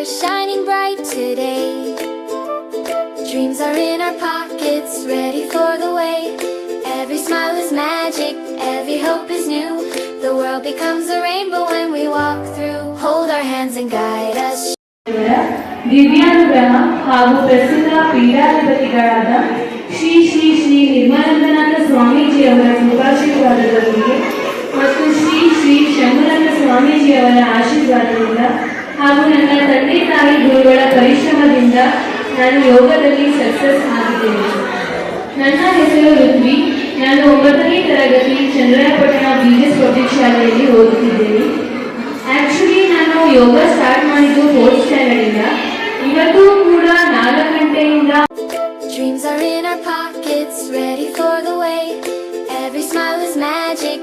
shining bright today. Dreams are in our pockets, ready for the way. Every smile is magic, every hope is new. The world becomes a rainbow when we walk through. Hold our hands and guide us. ದಿವ್ಯಾನುಗ್ರಹ ಹಾಗೂ ಪ್ರಸಿದ್ಧ ಪೀಠಾಧಿಪತಿಗಳಾದ ಶ್ರೀ ಶ್ರೀ ಶ್ರೀ ನಿರ್ಮಲಾನಂದನಾಥ ಸ್ವಾಮೀಜಿಯವರ ಶುಭಾಶೀರ್ವಾದದೊಂದಿಗೆ ಮತ್ತು ಶ್ರೀ ಶ್ರೀ ಶಂಭುನಾಥ ಸ್ವಾಮೀಜಿಯವರ ಆಶೀರ್ವಾದದಿಂದ ಹಾಗೂ ನನ್ನ ತಂದೆ ತಾಯಿ ಗುರುಗಳ ಪರಿಶ್ರಮದಿಂದ ನಾನು ಯೋಗದಲ್ಲಿ ಸಕ್ಸಸ್ ಆಗಿದ್ದೇನೆ. ನನ್ನ ಹೆಸರು ಋತ್ವಿ. ನಾನು 9ನೇ ತರಗತಿ ಚಂದ್ರಾಯಪಟ್ಟಣ ಬಿಎಸ್ ಪಬ್ಲಿಕ್ ಶಾಲೆಯಲ್ಲಿ ಓದುತ್ತಿದ್ದೇನೆ. ಆ್ಯಕ್ಚುಲಿ ನಾನು ಯೋಗ ಸ್ಟಾರ್ಟ್ ಮಾಡಿದ್ದು 4th ಸ್ಟ್ಯಾಂಡರ್ಡಿಂದ. ಇವತ್ತು ಕೂಡ 4 ಗಂಟೆಯಿಂದ. Dreams are in our pockets, ready for the way. Every smile is magic.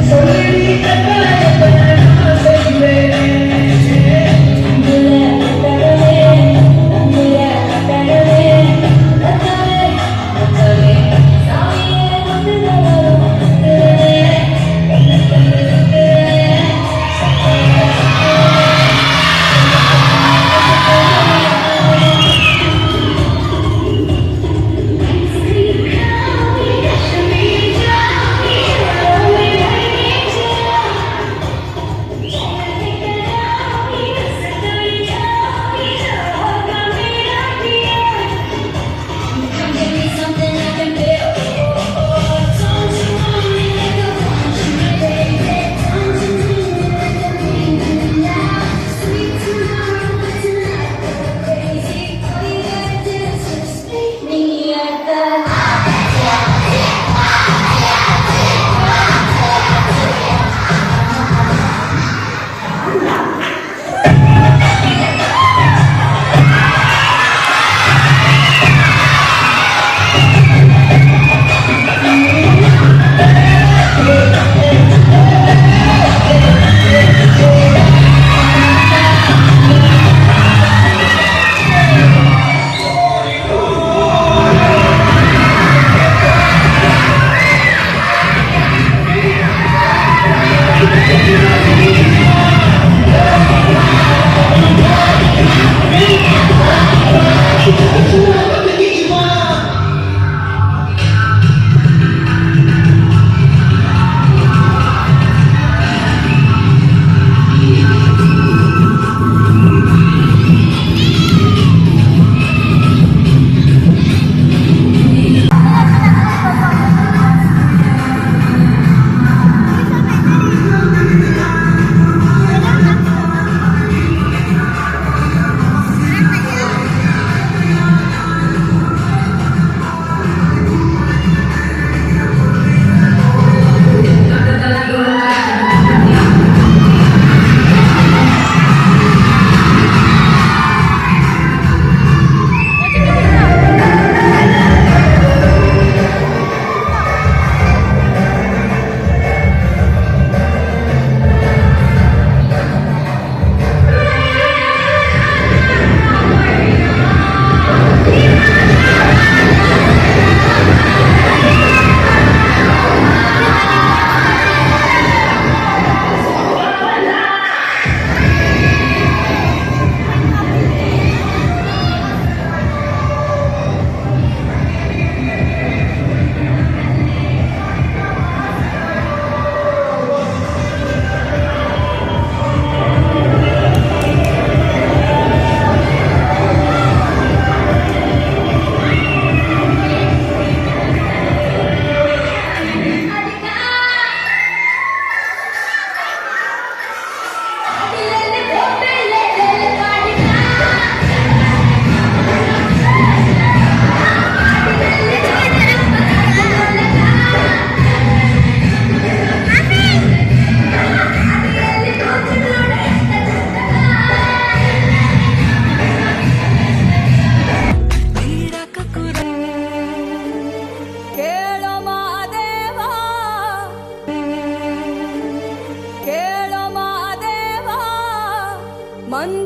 So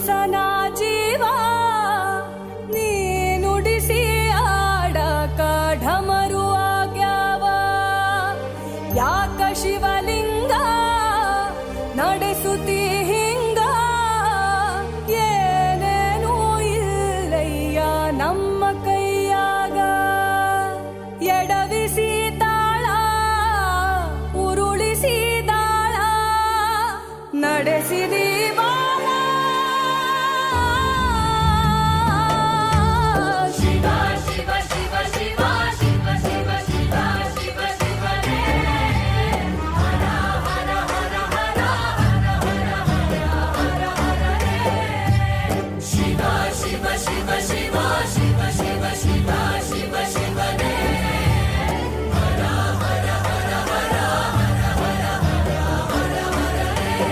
ಮನ್ಸನ ಜೀವ ನೀ ನುಡಿಸಿ ಆಡಕ ಢಮರು ಆಗ್ಯಾವ ಯಾಕ ಶಿವಲಿಂಗ ನಡೆಸುತ್ತಿ ಹಿಂಗ ಏನೇನೂ ಇಲ್ಲಯ್ಯ ನಮ್ಮ ಕೈಯಾಗ ಎಡವಿಸಿ ತಾಳ ಉರುಳಿಸಿ ದಾಳ ನಡೆಸಿದಿ ಬಾಳ ಶಿವ ಶಿವ ಶಿವ ಶಿವ ಶಿವ ಶಿವ ಶಿವ ಶಿವ ಶಿವನೇ ಹರ ಹರ ಹರ ಹರ ಹರ ಹರ ಹರ ಹರ ಹರೇ ಶಿವ ಶಿವ ಶಿವ ಶಿವ ಶಿವ ಶಿವ ಶಿವ ಶಿವ ಶಿವನೇ ಹರ ಹರ ಹರ ಹರ ಹರ ಹರ ಹರ ಹರೇ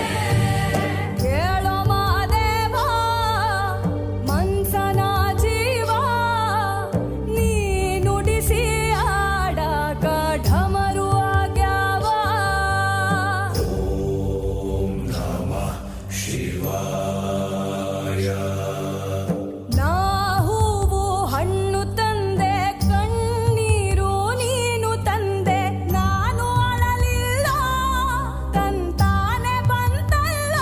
ಕೇಳೋ ಮಾದೇವ ಮನ್ಸನ ಜೀವ ನೀ ನುಡಿಸಿ ಆಡಕ ಢಮರು ಆಗ್ಯಾವ ನಾ ಹೂವು ಹಣ್ಣು ತಂದೆ ಕಣ್ಣೀರು ನೀನು ತಂದೆ ನಾನು ಅಳಲಿಲ್ಲ ತಂತಾನೆ ಬಂತಲ್ಲ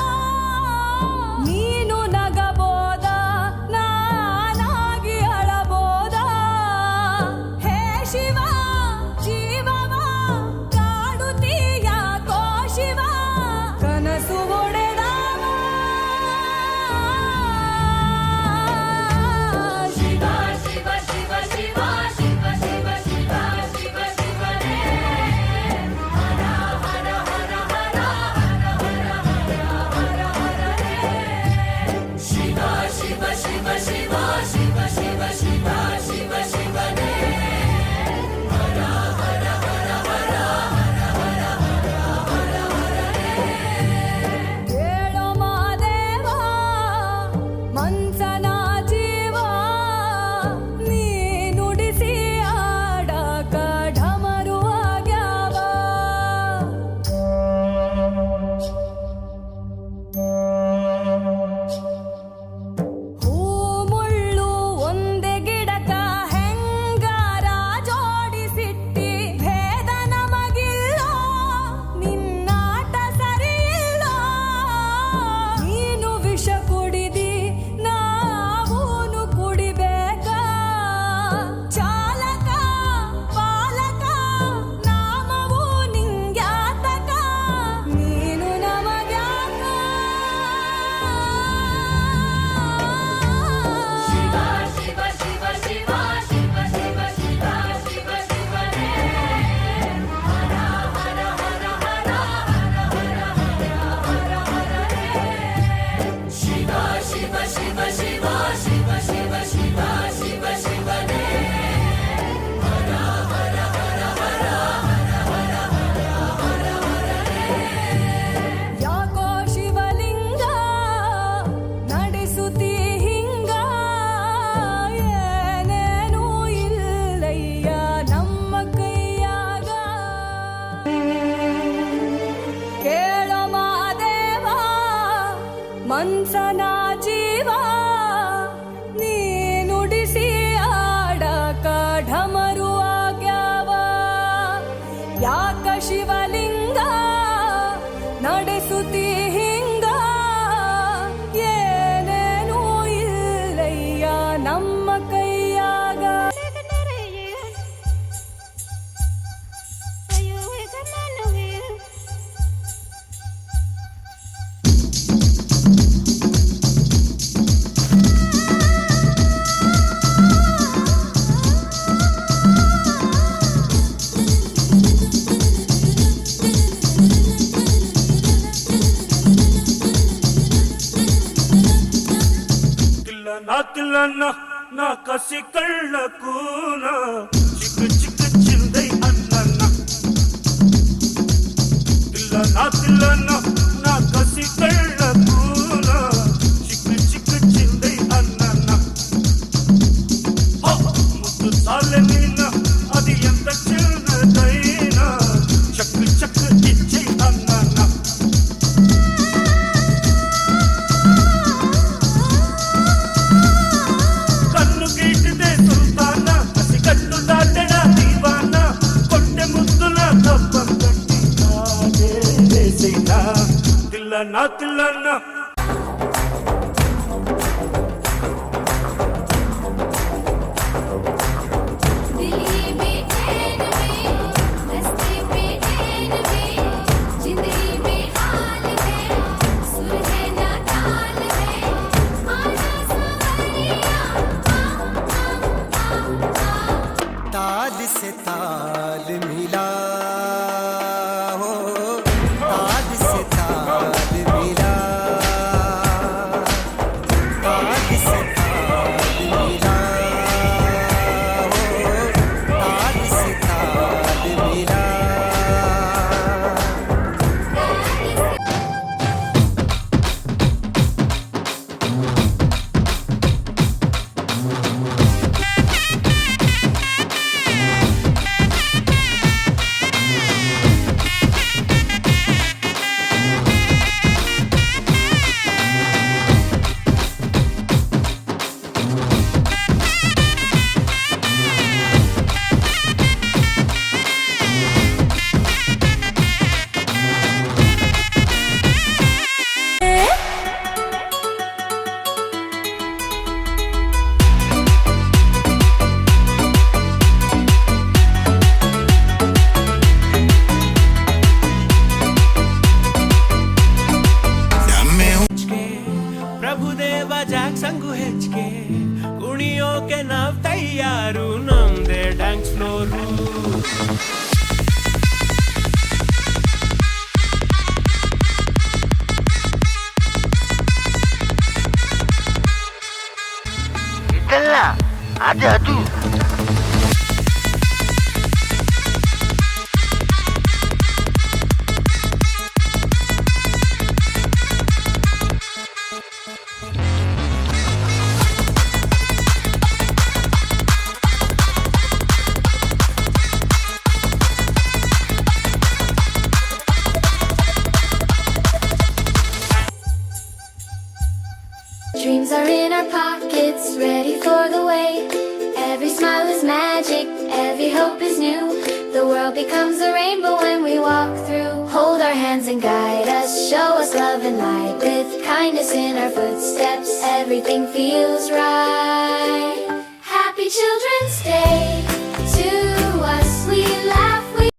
ನೀನು ನಗಬೋದ ನಾನಾಗಿ ಅಳಬೋದ ಹೇ ಶಿವ ಜೀವವ ಕಾಡುತ್ತೀಯ ಕೋ ಶಿವ ಕನಸು ಒಡೆದವ ಶಿವ ಶಿವ ಶಿವ ಶಿವ ಶಿವ ಶಿವ ಶಿವ ಶಿವ ಶಿವನೇ ಹರ ಹರ ಹರ ಹರ ಹರ ಹರ ಹರ ಹರ ಹರೇ ಶಿವ ಶಿವ ಶಿವ ಶಿವ ಶಿವ ಶಿವ ಶಿವ ಶಿವ ಶಿವನೇ ಹರ ಹರ ಹರ ಹರ ಹರ ಹರ ಹರ ಹರೇ ಕೇಳೋ ಮಾದೇವ ಮನ್ಸನ ಜೀವ ನೀ ನುಡಿಸಿ ಆಡಕ ಢಮರು ಆಗ್ಯಾವ ಹೂ ಮುಳ್ಳು ಒಂದೇ ಗಿಡಕ ಹೆಂಗಾರ ಜೋಡಿಸಿಟ್ಟಿ ಭೇದ ನಮಗಿಲ್ಲ ನಿನ್ನಾಟ ಸರಿಯಿಲ್ಲ ನೀನು ವಿಷ ಕುಡಿದಿ ನಾವೂನು ಕುಡಿಬೇಕ ಚಾಲಕ ಪಾಲಕ ನಾಮವು ನಿಂಗ್ಯಾತಕ ನೀನು ನಮಗ್ಯಾಕ ಶಿವ ಶಿವ ಶಿವ ಶಿವ ಶಿವ ಶಿವ ಶಿವ ಶಿವ ಶಿವನೇ ಹರ ಹರ ಹರ ಹರ ಹರ ಹರ ಹರ ಹರ ಹರೇ ಶಿವ ಶಿವ ಶಿವ ಶಿವ ಶಿವ ಶಿವ ಶಿವ ಶಿವ ಶಿವನೇ ಹರ ಹರ ಹರ ಹರ ಹರ ಹರ ಹರ ಹರೇ ಯಾಕೋ ಶಿವಲಿಂಗ ನಡೆಸುತ್ತಿ ಹಿಂಗ ಏನೇನೂ ಇಲ್ಲಯ್ಯ ನಮ್ಮ ಕೈಯಾಗ ಕೇಳೋ ಮಾದೇವ ಮನ್ಸನ ಜೀವ ನೀ ನುಡಿಸಿ ಆಡಕ ಢಮರು ಆಗ್ಯಾವ ಯಾಕ ಶಿವಲಿಂಗ ನಡೆಸುತ್ತಿ ಹಿಂಗ ಏನೇನೂ ಇಲ್ಲಯ್ಯ ನಮ್ಮ ಕೈಯಾಗ ತಿಲ್ಲನ ನಾ ಕಸಿ ಕಳ್ಳ ಕೂನ ಚಿಕ್ಕ ಚಿಕ್ಕ ಚಿಂದೈ ಅನ್ನನ ತಿಲ್ಲನ ನಾ ಕಸಿ ಕಳ್ಳ ಕೂನ ಚಿಕ್ಕ ಚಿಕ್ಕ ಚಿಂದೈ ಅನ್ನನ ಮುದ್ದು ಸಾಲೆ ನೀನ ಅದು ಎಂತ ಚಿನ್ನದೈನ ಚಕ್ಕ ಚಕ್ಕ ಇಚ್ಚೈ ಅನ್ನನ तिल्लना तिल्लना दिल्ली में ट्रेन में रस्ते पे ट्रेन में जिंदगी में हाल है सुर है ना ताल है आजा सवरिया ताल से ताल मिला हो, ताल से ताल मिला, ताल से ताल मिला हो, ताल से ताल मिला। ಪ್ರಭುದೇವ ಜಾಕ್ಸಂಗು ಹೆಚ್ಚಿಗೆ ಕುಣಿಯೋಕೆ ನಾವ್ ತಯ್ಯಾರು ನಮ್ದೇ ಡ್ಯಾನ್ಸ್ ಫ್ಲೋರು ಇದಲ್ಲ ಅದು Dreams are in our pockets, ready for the way. Every smile is magic, every hope is new. The world becomes a rainbow when we walk through. Hold our hands and guide us, show us love and light. With kindness in our footsteps, everything feels right. Happy Children's Day to us, we laugh, we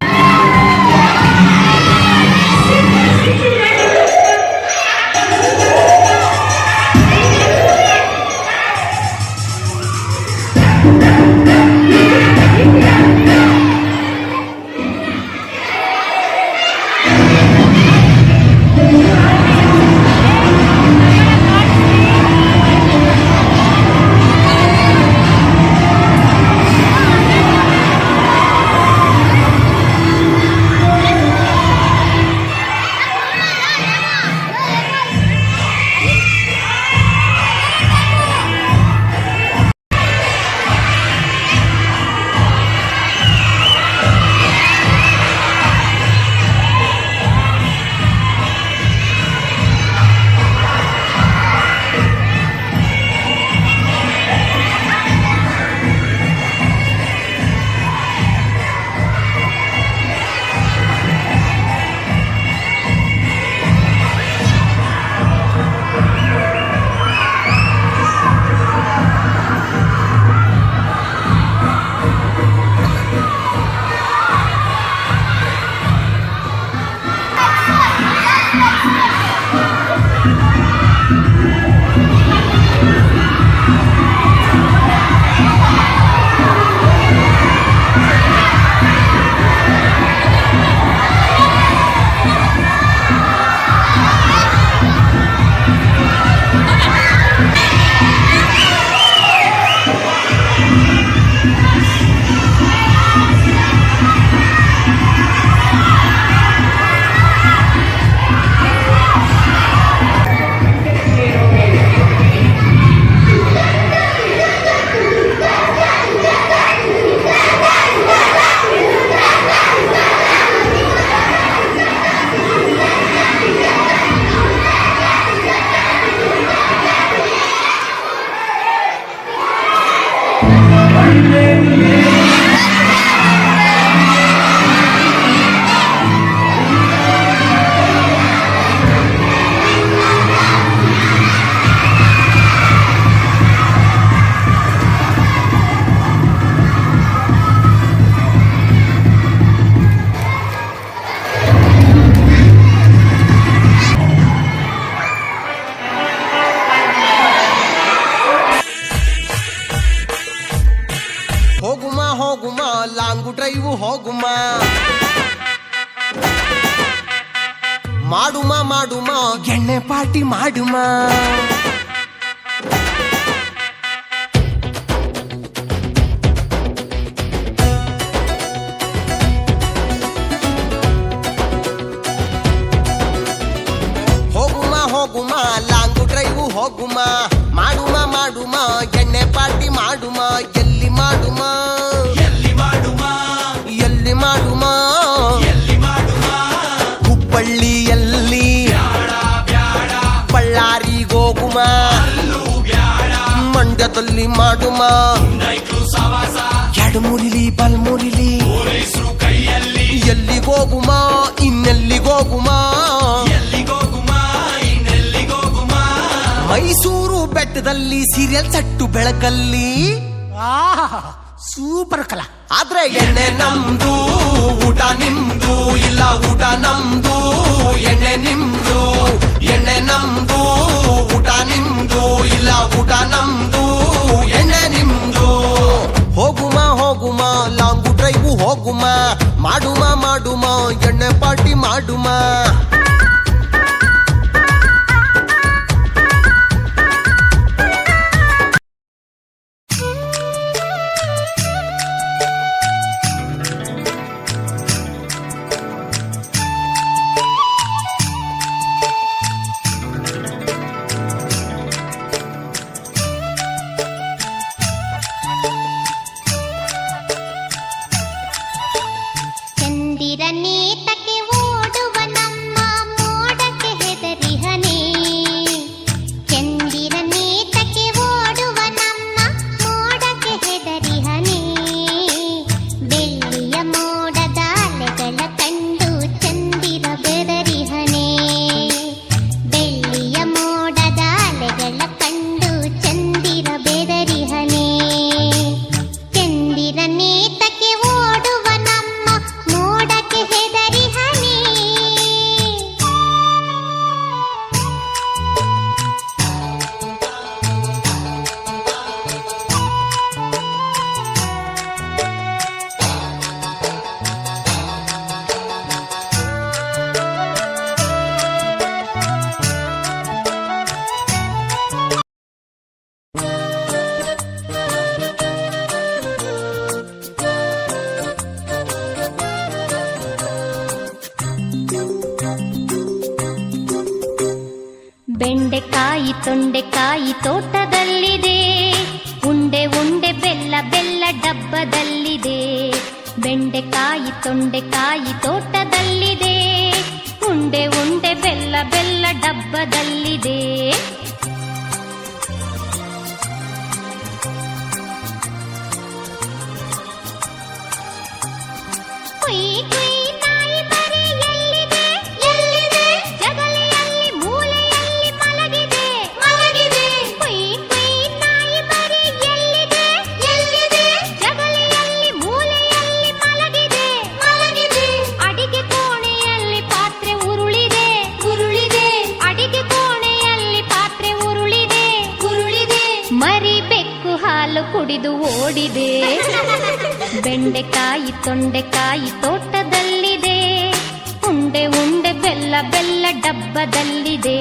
drive ಹೋಗುಮ ಮಾಡುಮ ಮಾಡುಮ ಎಣ್ಣೆ party ಮಾಡುಮ ಹೋಗುಮ long drive ಹೋಗುಮ ಮಾಡುಮ ಮಾಡುಮ ಎಣ್ಣೆ ಪಾರ್ಟಿ ಮಾಡುಮ ಎಲ್ಲಿ ಮಾಡುಮ ಎಲ್ಲಿ ಮಾಡುಮ ಎಲ್ಲಿ ಮಾಡುಮ ಎಲ್ಲಿ ಮಾಡುಮ ಹುಬ್ಬಳ್ಳಿಯಲ್ಲಿ ಬಳ್ಳಾರಿಗೋಗುಮ ಮಂಡ್ಯದಲ್ಲಿ ಮಾಡುಮ ಎಡಮುರಿಲಿ ಬಲ್ಮುರಿಲಿ ಎಲ್ಲಿಗೋಗುಮ ಇನ್ನೆಲ್ಲಿಗೋಗುಮ ಮೈಸೂರು ಬೆಟ್ಟದಲ್ಲಿ ಸೀರಿಯಲ್ ಸಟ್ಟು ಬೆಳಕಲ್ಲಿ ಸೂಪರ್ ಕಲಾ ಆದ್ರೆ ಎಣ್ಣೆ ನಮ್ದು ಊಟ ನಿಮ್ದು ಇಲ್ಲ ಊಟ ನಮ್ದು ಎಣ್ಣೆ ನಿಮ್ದು ಎಣ್ಣೆ ನಮ್ದು ಊಟ ನಿಮ್ದು ಇಲ್ಲ ಊಟ ನಮ್ದು ಎಣ್ಣೆ ನಿಮ್ದು ಹೋಗುಮ ಹೋಗುಮ ಲಾಂಗ್ ಡ್ರೈವ್ ಹೋಗುಮ ಮಾಡುಮ ಮಾಡುಮ ಎಣ್ಣೆ ಪಾರ್ಟಿ ಮಾಡುಮ ಚಂದಿರನೇತಕ್ಕೆ ಓಡುವ ನಮ್ಮ ಮೋಡಕ್ಕೆ ಹೆದರಿಹನೆ ಚಂದಿರನೇತಕ್ಕೆ ಓಡುವ ನಮ್ಮ ಮೋಡಕ್ಕೆ ಹೆದರಿಹನೆ ಬೆಳ್ಳಿಯ ಮೋಡದ ಅಲೆಗಳ ಕಂಡು ಚಂದಿರ ಬೆದರಿಹನೆ ಬೆಳ್ಳಿಯ ಮೋಡದ ಅಲೆಗಳ ಕಂಡು ಚಂದಿರ ಬೆದರಿಹನೆ ಚಂದಿರನೇತಕ್ಕೆ ಓಡುವ ನಮ್ಮ ಮೋಡಕ್ಕೆ ಹೆದರಿಹನೆ ಬೆಂಡೆಕಾಯಿ ತೊಂಡೆಕಾಯಿ ತೋಟದಲ್ಲಿದೆ ಉಂಡೆ ಉಂಡೆ ಬೆಲ್ಲ ಬೆಲ್ಲ ಡಬ್ಬದಲ್ಲಿದೆ ಬೆಂಡೆಕಾಯಿ ತೊಂಡೆಕಾಯಿ ತೋಟದಲ್ಲಿದೆ ಉಂಡೆ ಉಂಡೆ ಬೆಲ್ಲ ಬೆಲ್ಲ ಡಬ್ಬದಲ್ಲಿದೆ ಕುಯ್ ಕುಯ್ ನಾಯಿ ಮರಿ ಎಲ್ಲಿದೆ ಎಲ್ಲಿದೆ ಜಗಲಿಯಲ್ಲಿ ಮೂಲೆಯಲ್ಲಿ ಮಲಗಿದೆ ಮಲಗಿದೆ ಕುಯ್ ಕುಯ್ ನಾಯಿ ಮರಿ ಎಲ್ಲಿದೆ ಎಲ್ಲಿದೆ ಜಗಲಿಯಲ್ಲಿ ಮೂಲೆಯಲ್ಲಿ ಮಲಗಿದೆ ಮಲಗಿದೆ ಅಡಿಗೆ ಕೋಣೆಯಲ್ಲಿ ಪಾತ್ರೆ ಉರುಳಿದೆ ಉರುಳಿದೆ ಅಡಿಗೆ ಕೋಣೆಯಲ್ಲಿ ಪಾತ್ರೆ ಉರುಳಿದೆ ಉರುಳಿದೆ ಮರಿ ಬೆಕ್ಕು ಹಾಲು ಕುಡಿದು ಓಡಿದೆ ಬೆಂಡೆಕಾಯಿ ತೊಂಡೆಕಾಯಿ ತೋಟದಲ್ಲಿದೆ ಉಂಡೆ ಉಂಡೆ ಬೆಲ್ಲ ಬೆಲ್ಲ ಡಬ್ಬದಲ್ಲಿದೆ